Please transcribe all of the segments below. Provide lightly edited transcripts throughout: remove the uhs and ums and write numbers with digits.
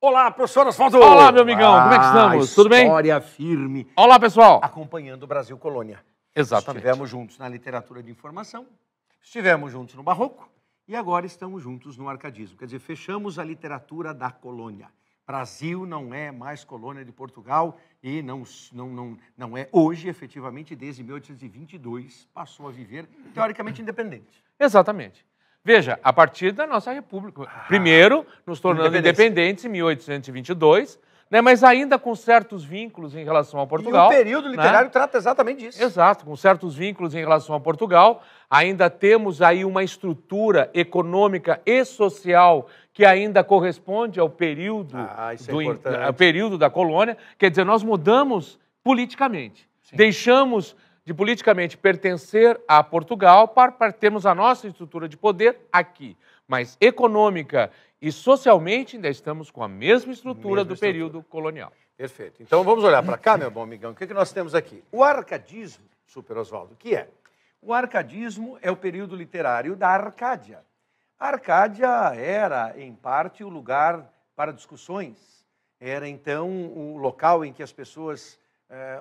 Olá, professor Osvaldo! Olá, meu amigão, como é que estamos? Tudo bem? História firme. Olá, pessoal! Acompanhando o Brasil Colônia. Exatamente. Estivemos juntos na literatura de informação, estivemos juntos no Barroco e agora estamos juntos no arcadismo. Quer dizer, fechamos a literatura da colônia. Brasil não é mais colônia de Portugal e não é hoje, efetivamente, desde 1822, passou a viver, teoricamente, independente. Exatamente. Veja, a partir da nossa república. Primeiro, nos tornando independentes em 1822, né, mas ainda com certos vínculos em relação a Portugal. E o período literário trata exatamente disso. Exato, com certos vínculos em relação a Portugal. Ainda temos aí uma estrutura econômica e social que ainda corresponde ao período, ao período da colônia. Quer dizer, nós mudamos politicamente. Sim. Deixamos de politicamente pertencer a Portugal para termos a nossa estrutura de poder aqui. Mas econômica e socialmente ainda estamos com a mesma estrutura do período colonial. Perfeito. Então vamos olhar para cá, meu bom amigão. O que nós temos aqui? O arcadismo, Super Osvaldo, o que é? O arcadismo é o período literário da Arcádia. A Arcádia era, em parte, o lugar para discussões. Era, então, o local em que as pessoas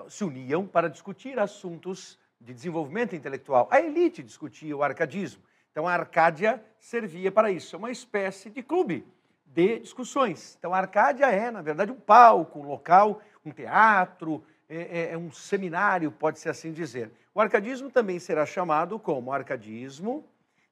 se uniam para discutir assuntos de desenvolvimento intelectual. A elite discutia o arcadismo. Então, a Arcádia servia para isso. É uma espécie de clube de discussões. Então, a Arcádia é, na verdade, um palco, um local, um teatro, é um seminário, pode-se assim dizer. O arcadismo também será chamado como arcadismo,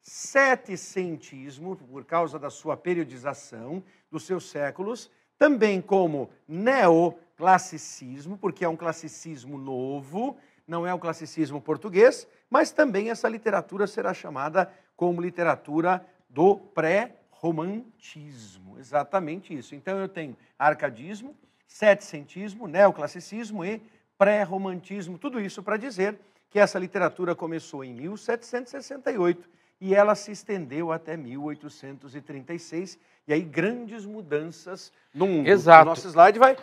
setecentismo, por causa da sua periodização, dos seus séculos, também como neoclassicismo, porque é um classicismo novo, não é o classicismo português, mas também essa literatura será chamada como literatura do pré-romantismo. Exatamente isso. Então eu tenho arcadismo, setecentismo, neoclassicismo e pré-romantismo. Tudo isso para dizer que essa literatura começou em 1768 e ela se estendeu até 1836. E aí grandes mudanças no mundo. Exato. O nosso slide vai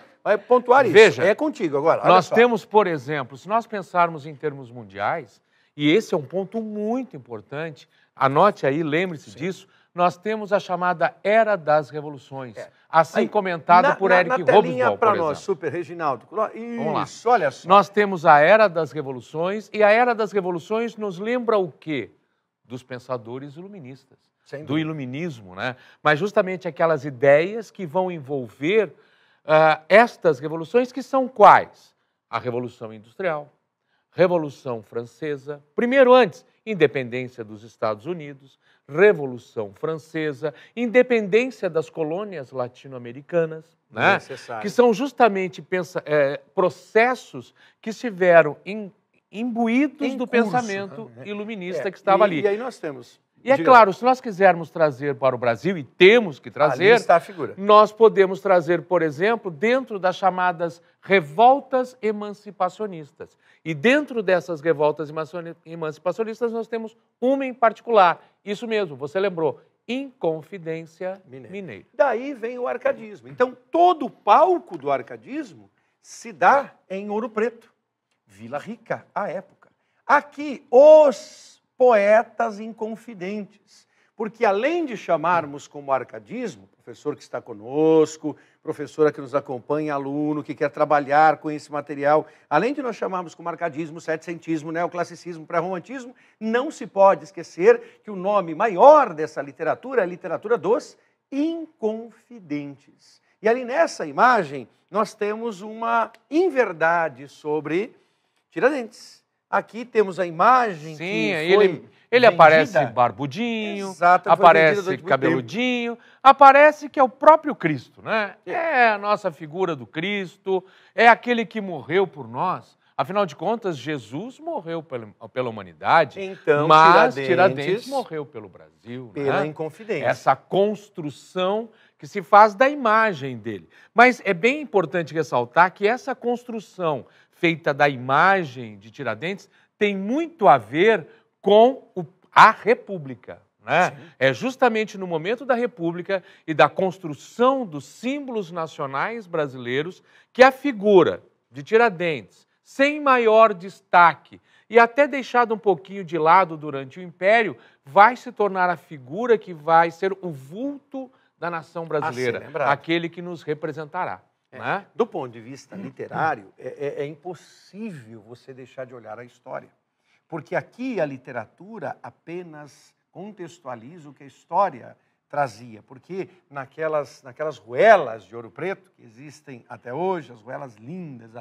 pontuar isso. Veja, é contigo agora. Nós temos, por exemplo, se nós pensarmos em termos mundiais, e esse é um ponto muito importante, anote aí, lembre-se disso, nós temos a chamada Era das Revoluções, assim aí, comentada por Eric Hobsbawm, para nós, Super Reginaldo. Isso, olha só. Nós temos a Era das Revoluções, e a Era das Revoluções nos lembra o quê? Dos pensadores iluministas, do iluminismo, né? Mas justamente aquelas ideias que vão envolver estas revoluções, que são quais? A Revolução Industrial, Revolução Francesa, primeiro antes, independência dos Estados Unidos, Revolução Francesa, independência das colônias latino-americanas, né? Que são justamente processos que estiveram imbuídos do pensamento iluminista que estava ali. E aí nós temos... E é claro, se nós quisermos trazer para o Brasil, e temos que trazer, ali está a figura. Nós podemos trazer, por exemplo, dentro das chamadas revoltas emancipacionistas. E dentro dessas revoltas emancipacionistas nós temos uma em particular. Isso mesmo, você lembrou, Inconfidência Mineira. Daí vem o arcadismo. Então, todo o palco do arcadismo se dá em Ouro Preto, Vila Rica, à época. Aqui, os poetas inconfidentes, porque além de chamarmos como arcadismo, professor que está conosco, professora que nos acompanha, aluno que quer trabalhar com esse material, além de nós chamarmos como arcadismo, setecentismo, neoclassicismo, pré-romantismo, não se pode esquecer que o nome maior dessa literatura é a literatura dos inconfidentes. E ali nessa imagem nós temos uma inverdade sobre Tiradentes. Aqui temos a imagem que foi ele aparece barbudinho, aparece cabeludinho, aparece que é o próprio Cristo, né? É a nossa figura do Cristo, é aquele que morreu por nós. Afinal de contas, Jesus morreu pela humanidade, então, mas Tiradentes morreu pelo Brasil. Pela Inconfidência. Essa construção que se faz da imagem dele. Mas é bem importante ressaltar que essa construção feita da imagem de Tiradentes tem muito a ver com a República. Né? É justamente no momento da República e da construção dos símbolos nacionais brasileiros que a figura de Tiradentes, sem maior destaque e até deixado um pouquinho de lado durante o Império, vai se tornar a figura que vai ser o vulto da nação brasileira, aquele que nos representará. Né? Do ponto de vista literário, é impossível você deixar de olhar a história. Porque aqui a literatura apenas contextualiza o que a história trazia. Porque naquelas ruelas de Ouro Preto, que existem até hoje, as ruelas lindas,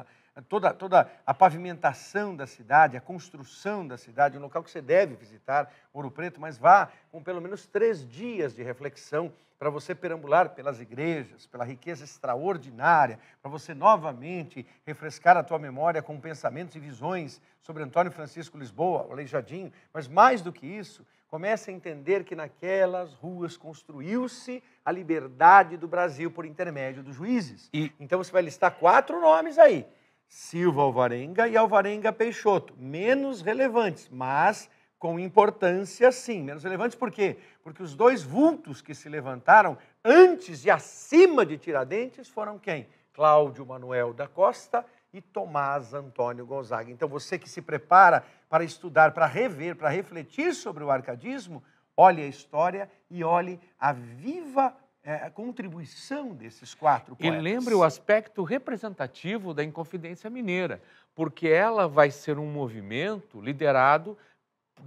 toda a pavimentação da cidade, a construção da cidade, um local que você deve visitar, Ouro Preto, mas vá com pelo menos 3 dias de reflexão para você perambular pelas igrejas, pela riqueza extraordinária, para você novamente refrescar a tua memória com pensamentos e visões sobre Antônio Francisco Lisboa, o Aleijadinho, mas mais do que isso, comece a entender que naquelas ruas construiu-se a liberdade do Brasil por intermédio dos juízes. Então você vai listar 4 nomes aí, Silva Alvarenga e Alvarenga Peixoto, menos relevantes, mas com importância sim. Menos relevantes por quê? Porque os 2 vultos que se levantaram antes e acima de Tiradentes foram quem? Cláudio Manuel da Costa e Tomás Antônio Gonzaga. Então você que se prepara para estudar, para rever, para refletir sobre o arcadismo, olhe a história e olhe a viva a contribuição desses 4 poetas. E lembre o aspecto representativo da Inconfidência Mineira, porque ela vai ser um movimento liderado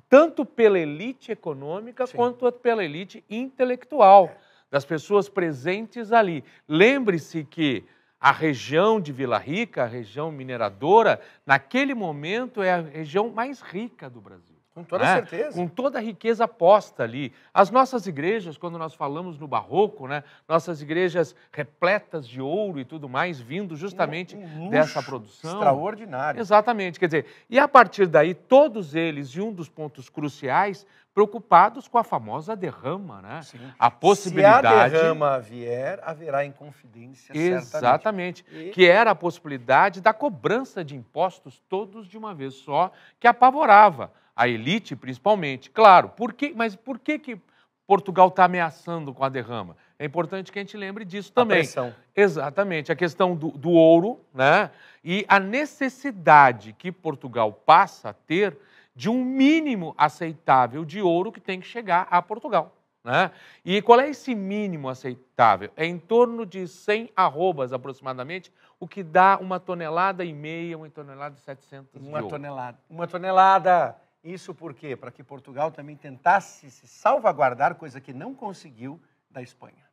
tanto pela elite econômica quanto pela elite intelectual, das pessoas presentes ali. Lembre-se que a região de Vila Rica, a região mineradora, naquele momento é a região mais rica do Brasil. Com toda certeza. Com toda a riqueza posta ali. As nossas igrejas, quando nós falamos no Barroco, né, nossas igrejas repletas de ouro e tudo mais, vindo justamente dessa produção. Extraordinário. Exatamente. Quer dizer, e a partir daí, todos eles, e um dos pontos cruciais, preocupados com a famosa derrama, né? Sim. A possibilidade... Se a derrama vier, haverá Inconfidência, exatamente. Que era a possibilidade da cobrança de impostos todos de uma vez só, que apavorava a elite, principalmente. Claro, mas por que Portugal está ameaçando com a derrama? É importante que a gente lembre disso também. A pressão. Exatamente, a questão do ouro, né? E a necessidade que Portugal passa a ter de um mínimo aceitável de ouro que tem que chegar a Portugal. Né? E qual é esse mínimo aceitável? É em torno de 100 arrobas, aproximadamente, o que dá 1,5 tonelada, 1 tonelada e 700 de ouro. Tonelada. 1 tonelada. Isso por quê? Para que Portugal também tentasse se salvaguardar, coisa que não conseguiu da Espanha.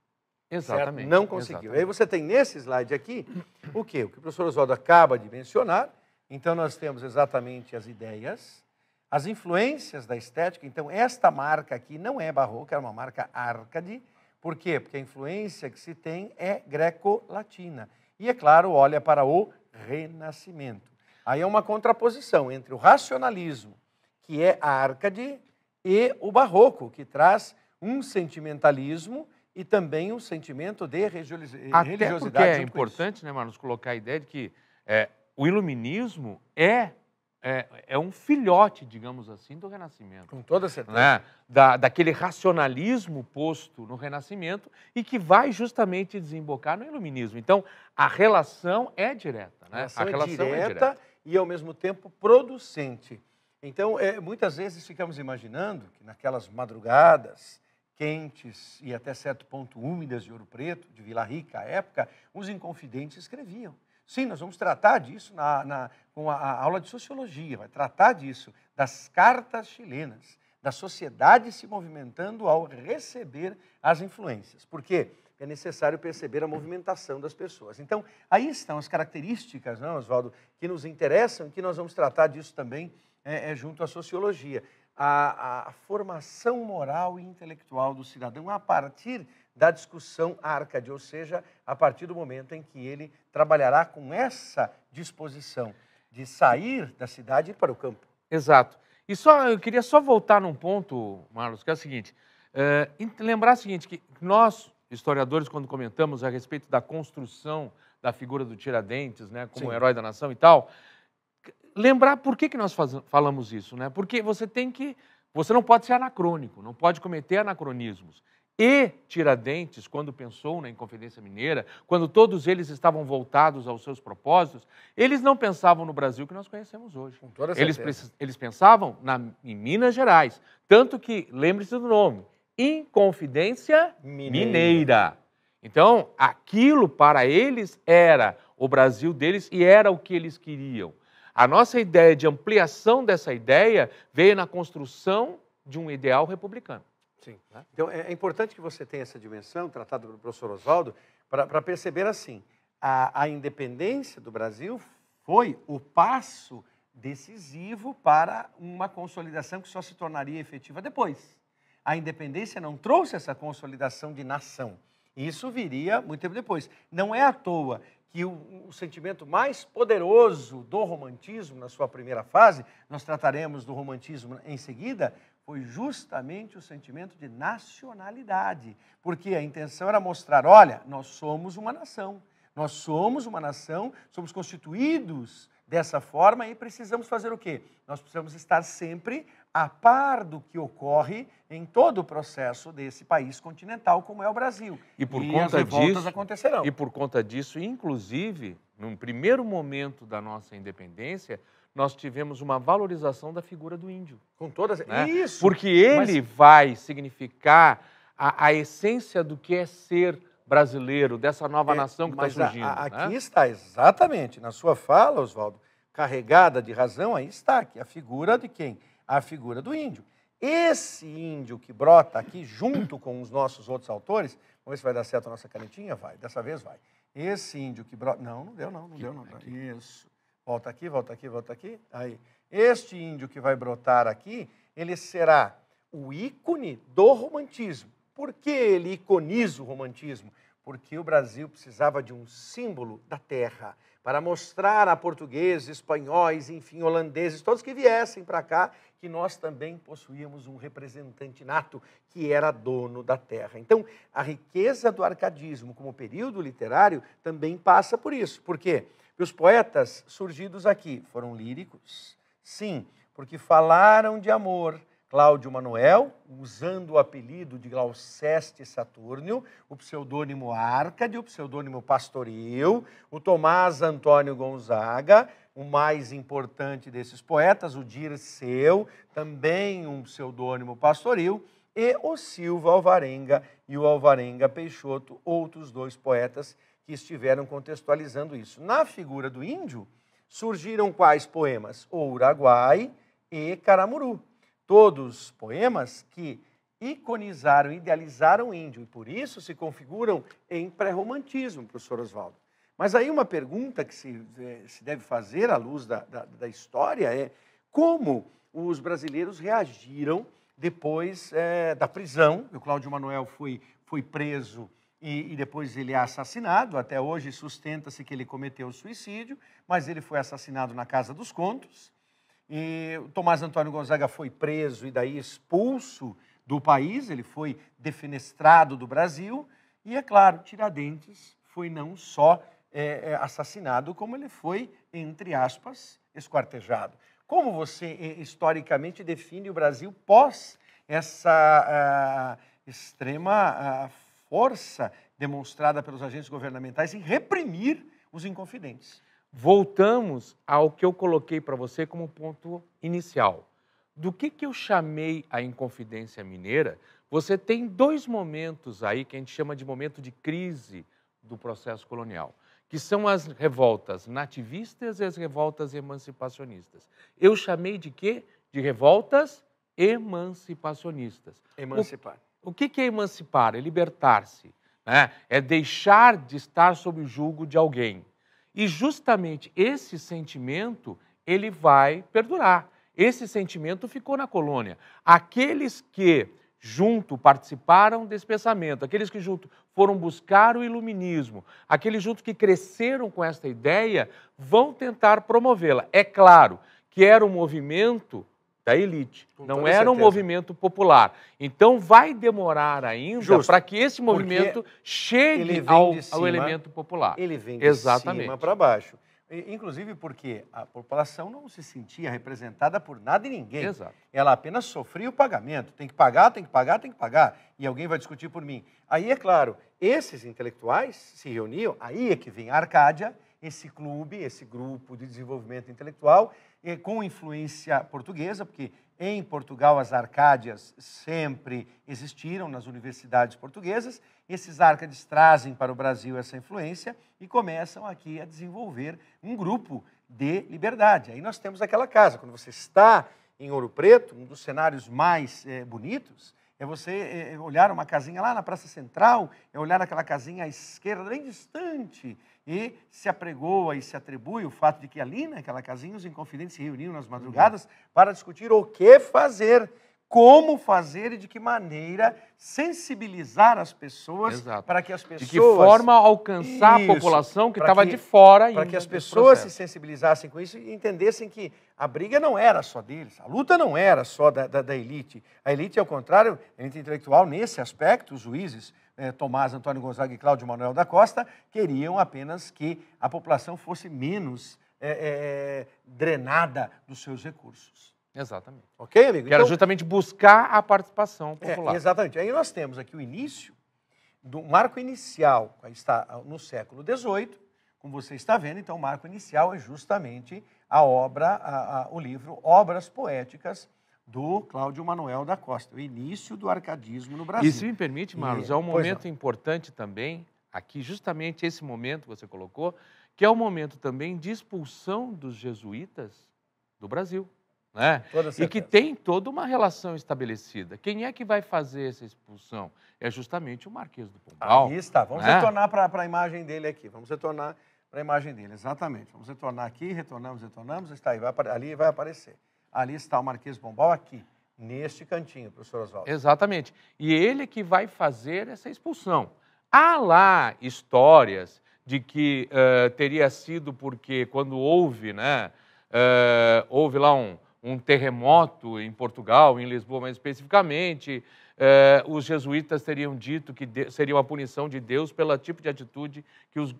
Exatamente. Certo? Não conseguiu. Exatamente. Aí você tem nesse slide aqui o quê? O que o professor Oswaldo acaba de mencionar. Então nós temos exatamente as ideias, as influências da estética. Então esta marca aqui não é barroca, é uma marca Arcade. Por quê? Porque a influência que se tem é greco-latina. E, é claro, olha para o Renascimento. Aí é uma contraposição entre o racionalismo, que é a Arcade, e o barroco, que traz um sentimentalismo e também um sentimento de religiosidade. Até porque é importante, né, Marlos, colocar a ideia de que o iluminismo é um filhote, digamos assim, do Renascimento. Com toda certeza. Né? Daquele racionalismo posto no Renascimento e que vai justamente desembocar no iluminismo. Então, a relação é direta. Né? A relação é direta e, ao mesmo tempo, producente. Então, muitas vezes ficamos imaginando que naquelas madrugadas quentes e até certo ponto úmidas de Ouro Preto, de Vila Rica, à época, os inconfidentes escreviam. Sim, nós vamos tratar disso com a aula de Sociologia, vai tratar disso, das cartas chilenas, da sociedade se movimentando ao receber as influências. Por quê? É necessário perceber a movimentação das pessoas. Então, aí estão as características, não, Oswaldo, que nos interessam e que nós vamos tratar disso também junto à Sociologia. A formação moral e intelectual do cidadão a partir da discussão Arcade, ou seja, a partir do momento em que ele trabalhará com essa disposição de sair da cidade e ir para o campo. Exato. E eu queria só voltar num ponto, Marlos, que é o seguinte, lembrar o seguinte, que nós, historiadores, quando comentamos a respeito da construção da figura do Tiradentes, né, como herói da nação e tal, lembrar por que nós falamos isso, né? Porque você não pode ser anacrônico, não pode cometer anacronismos. E Tiradentes, quando pensou na Inconfidência Mineira, quando todos eles estavam voltados aos seus propósitos, eles não pensavam no Brasil que nós conhecemos hoje. Com toda certeza. Eles pensavam em Minas Gerais. Tanto que, lembre-se do nome, Inconfidência Mineira. Então, aquilo para eles era o Brasil deles e era o que eles queriam. A nossa ideia de ampliação dessa ideia veio na construção de um ideal republicano. Sim. Então, é importante que você tenha essa dimensão, tratada pelo professor Oswaldo, para perceber assim, a independência do Brasil foi o passo decisivo para uma consolidação que só se tornaria efetiva depois. A independência não trouxe essa consolidação de nação. Isso viria muito tempo depois. Não é à toa que o sentimento mais poderoso do romantismo, na sua primeira fase, nós trataremos do romantismo em seguida, foi justamente o sentimento de nacionalidade. Porque a intenção era mostrar, olha, nós somos uma nação. Nós somos uma nação, somos constituídos dessa forma e precisamos fazer o quê? Nós precisamos estar sempre a par do que ocorre em todo o processo desse país continental, como é o Brasil. E por conta disso, acontecerão. E por conta disso, inclusive, no primeiro momento da nossa independência, nós tivemos uma valorização da figura do índio. Com todas... Né? Isso! Porque ele vai significar a essência do que é ser brasileiro, dessa nova nação que está surgindo. Aqui está, exatamente, na sua fala, Oswaldo, carregada de razão, aí está, aqui a figura de quem? A figura do índio. Esse índio que brota aqui, junto com os nossos outros autores, vamos ver se vai dar certo a nossa canetinha? Vai, dessa vez vai. Esse índio que brota... Não deu não. Isso. Volta aqui, volta aqui, volta aqui. Aí. Este índio que vai brotar aqui, ele será o ícone do romantismo. Por que ele iconiza o romantismo? Porque o Brasil precisava de um símbolo da terra para mostrar a portugueses, espanhóis, enfim, holandeses, todos que viessem para cá, que nós também possuíamos um representante nato que era dono da terra. Então, a riqueza do arcadismo como período literário também passa por isso. Por quê? Porque os poetas surgidos aqui foram líricos, sim, porque falaram de amor. Cláudio Manuel, usando o apelido de Glouceste Saturnio, o pseudônimo Árcade, o pseudônimo Pastoril, o Tomás Antônio Gonzaga, o mais importante desses poetas, o Dirceu, também um pseudônimo Pastoril, e o Silva Alvarenga e o Alvarenga Peixoto, outros dois poetas que estiveram contextualizando isso. Na figura do índio, surgiram quais poemas? O Uraguai e Caramuru. Todos poemas que iconizaram, idealizaram o índio, e por isso se configuram em pré-romantismo, professor Oswaldo. Mas aí uma pergunta que se deve fazer à luz da história é como os brasileiros reagiram depois da prisão. O Cláudio Manuel foi preso e depois ele é assassinado. Até hoje sustenta-se que ele cometeu suicídio, mas ele foi assassinado na Casa dos Contos. E o Tomás Antônio Gonzaga foi preso e daí expulso do país, ele foi defenestrado do Brasil. E, é claro, Tiradentes foi não só assassinado, como ele foi, entre aspas, esquartejado. Como você, historicamente, define o Brasil pós essa extrema força demonstrada pelos agentes governamentais em reprimir os inconfidentes? Voltamos ao que eu coloquei para você como ponto inicial. Do que eu chamei a Inconfidência Mineira, você tem dois momentos aí que a gente chama de momento de crise do processo colonial, que são as revoltas nativistas e as revoltas emancipacionistas. Eu chamei de quê? De revoltas emancipacionistas. Emancipar. O que é emancipar? É libertar-se, né? É deixar de estar sob o jugo de alguém. E justamente esse sentimento, ele vai perdurar. Esse sentimento ficou na colônia. Aqueles que junto participaram desse pensamento, aqueles que junto foram buscar o iluminismo, aqueles junto que cresceram com esta ideia, vão tentar promovê-la. É claro que era um movimento da elite, não era um movimento popular. Então vai demorar ainda para que esse movimento chegue ao elemento popular. Ele vem de cima para baixo. Inclusive porque a população não se sentia representada por nada e ninguém. Exato. Ela apenas sofria o pagamento. Tem que pagar, tem que pagar, tem que pagar. E alguém vai discutir por mim. Aí, é claro, esses intelectuais se reuniam, aí é que vem a Arcádia, esse clube, esse grupo de desenvolvimento intelectual, com influência portuguesa, porque em Portugal, as Arcádias sempre existiram nas universidades portuguesas. Esses Árcades trazem para o Brasil essa influência e começam aqui a desenvolver um grupo de liberdade. Aí nós temos aquela casa. Quando você está em Ouro Preto, um dos cenários mais bonitos é você olhar uma casinha lá na Praça Central, é olhar aquela casinha à esquerda, bem distante, e se apregoa e se atribui o fato de que ali naquela casinha os inconfidentes se reuniam nas madrugadas para discutir o que fazer, como fazer e de que maneira sensibilizar as pessoas. Exato. Para que as pessoas... De que forma alcançar a população que estava de fora. Para que as pessoas se sensibilizassem com isso e entendessem que a briga não era só deles, a luta não era só da elite. A elite, ao contrário, a elite intelectual, nesse aspecto, os juízes Tomás Antônio Gonzaga e Cláudio Manuel da Costa queriam apenas que a população fosse menos drenada dos seus recursos. Exatamente. Ok, amigo? Que era justamente buscar a participação popular. Exatamente. Aí nós temos aqui o início, do marco inicial, aí está no século XVIII, como você está vendo, então o marco inicial é justamente a obra, o livro Obras Poéticas, do Cláudio Manuel da Costa, o início do arcadismo no Brasil. E se me permite, Marlos, é um momento importante também, aqui justamente esse momento que você colocou, que é o momento também de expulsão dos jesuítas do Brasil. Né? E que tem toda uma relação estabelecida. Quem é que vai fazer essa expulsão? É justamente o Marquês do Pombal. Aí está. Vamos retornar para a imagem dele aqui. Vamos retornar para a imagem dele, exatamente. Vamos retornar aqui, retornamos, está aí, ali vai aparecer. Ali está o Marquês do Pombal, aqui, neste cantinho, professor Oswaldo. Exatamente. E ele que vai fazer essa expulsão. Há lá histórias de que teria sido porque quando houve, né, houve lá um terremoto em Portugal, em Lisboa mais especificamente, os jesuítas teriam dito que seria uma punição de Deus pelo tipo de atitude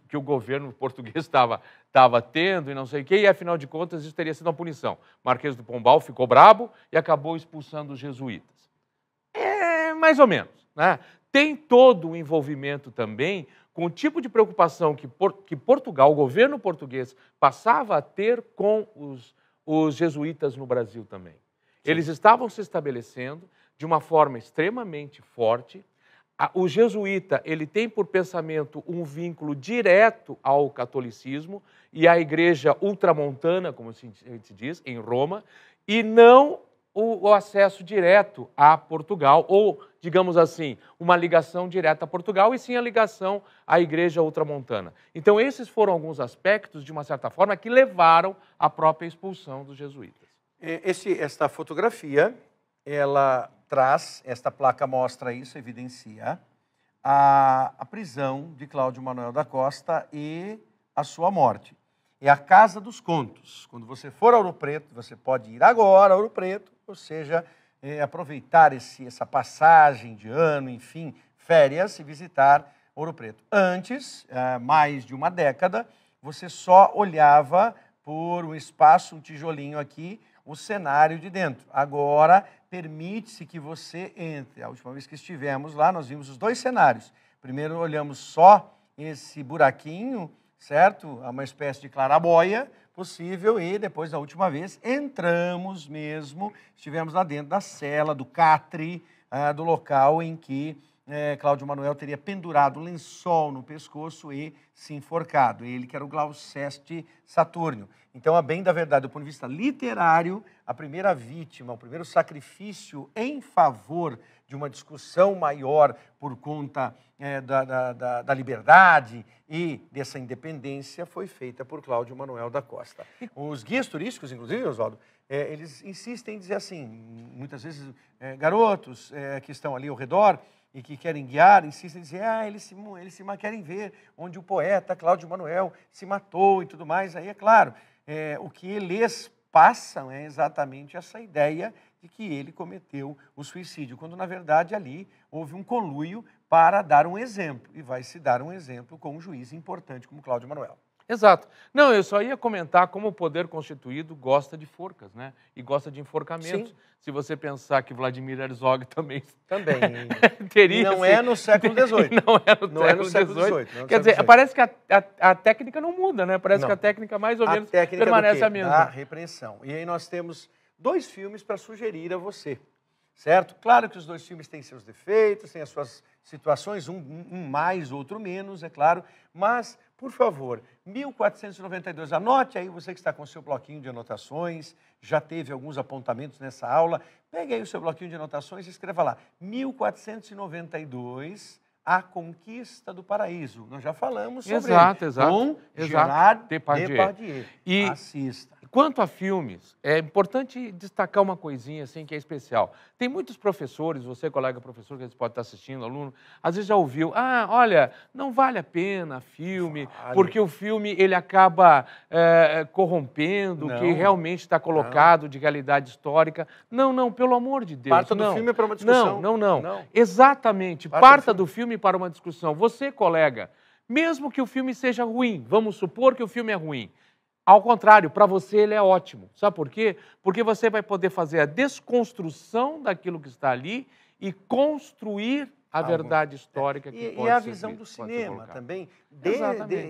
que o governo português estava tendo e não sei o quê, e afinal de contas isso teria sido uma punição. Marquês do Pombal ficou brabo e acabou expulsando os jesuítas. Mais ou menos. Né? Tem todo o envolvimento também com o tipo de preocupação que Portugal, o governo português, passava a ter com os jesuítas no Brasil também. Sim. Eles estavam se estabelecendo de uma forma extremamente forte. O jesuíta, ele tem por pensamento um vínculo direto ao catolicismo e à igreja ultramontana, como a gente diz, em Roma, e não o acesso direto a Portugal, ou, digamos assim, uma ligação direta a Portugal, e sim a ligação à igreja ultramontana. Então, esses foram alguns aspectos, de uma certa forma, que levaram à própria expulsão dos jesuítas. Esta fotografia, ela traz, esta placa mostra isso, evidencia a prisão de Cláudio Manuel da Costa e a sua morte. É a Casa dos Contos. Quando você for a Ouro Preto, você pode ir agora a Ouro Preto, ou seja, aproveitar essa passagem de ano, enfim, férias, e visitar Ouro Preto. Antes, mais de uma década, você só olhava por um espaço, um tijolinho aqui, o cenário de dentro. Agora, permite-se que você entre. A última vez que estivemos lá, nós vimos os dois cenários. Primeiro, olhamos só esse buraquinho, certo? Uma espécie de clarabóia possível, e depois, da última vez, entramos mesmo, estivemos lá dentro da cela, do catre, do local em que Cláudio Manuel teria pendurado um lençol no pescoço e se enforcado. Ele que era o Glouceste Saturnio. Então, a bem da verdade, do ponto de vista literário, a primeira vítima, o primeiro sacrifício em favor de uma discussão maior por conta da liberdade e dessa independência foi feita por Cláudio Manuel da Costa. Os guias turísticos, inclusive, Oswaldo, eles insistem em dizer assim, muitas vezes garotos que estão ali ao redor e que querem guiar, insistem em dizer, eles querem ver onde o poeta Cláudio Manuel se matou e tudo mais. Aí, é claro, o que eles passam é exatamente essa ideia de que ele cometeu o suicídio, quando, na verdade, ali houve um conluio para dar um exemplo, e vai se dar um exemplo com um juiz importante como Cláudio Manuel. Exato. Não, eu só ia comentar como o poder constituído gosta de forcas, né? E gosta de enforcamentos. Sim. Se você pensar que Vladimir Herzog também teria... E não é no século XVIII. Não é no século XVIII. Quer dizer, parece que a técnica não muda, né? Parece que a técnica mais ou menos permanece a mesma. Da repreensão. E aí nós temos 2 filmes para sugerir a você, certo? Claro que os 2 filmes têm seus defeitos, têm as suas situações, um mais, outro menos, é claro, mas, por favor, 1492, anote aí, você que está com o seu bloquinho de anotações, já teve alguns apontamentos nessa aula, pegue aí o seu bloquinho de anotações e escreva lá, 1492, A Conquista do Paraíso. Nós já falamos sobre ele, com Gerard Depardieu. E assista. Quanto a filmes, é importante destacar uma coisinha assim que é especial. Tem muitos professores, você colega professor que pode estar assistindo, aluno, às vezes já ouviu, olha, não vale a pena filme, porque o filme ele acaba corrompendo o que realmente está colocado de realidade histórica. Não, pelo amor de Deus. Parta do filme para uma discussão. Não. Exatamente, parta do filme para uma discussão. Você, colega, mesmo que o filme seja ruim, vamos supor que o filme é ruim, ao contrário, para você ele é ótimo. Sabe por quê? Porque você vai poder fazer a desconstrução daquilo que está ali e construir a verdade histórica que pode ser. E a visão do cinema também.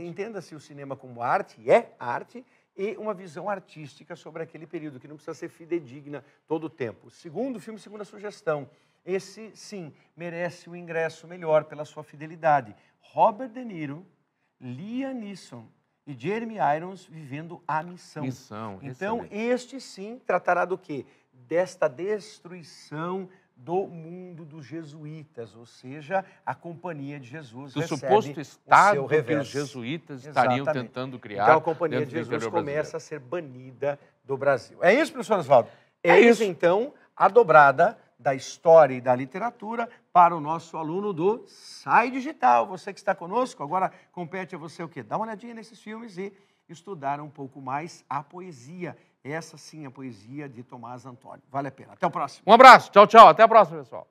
Entenda-se o cinema como arte, é arte, e uma visão artística sobre aquele período, que não precisa ser fidedigna todo o tempo. Segundo filme, segunda sugestão. Esse, sim, merece um ingresso melhor pela sua fidelidade. Robert De Niro, Liam Neeson e Jeremy Irons vivendo a missão. Então, este sim tratará do quê? Desta destruição do mundo dos jesuítas, ou seja, a Companhia de Jesus do suposto estado que os jesuítas estariam tentando criar. Então, a Companhia de Jesus começa a ser banida do Brasil. É isso, professor Oswaldo? Eis, então, a dobrada da história e da literatura para o nosso aluno do SAI Digital. Você que está conosco, agora compete a você o quê? Dar uma olhadinha nesses filmes e estudar um pouco mais a poesia. Essa sim, a poesia de Tomás Antônio. Vale a pena. Até o próximo. Um abraço. Tchau, tchau. Até a próxima, pessoal.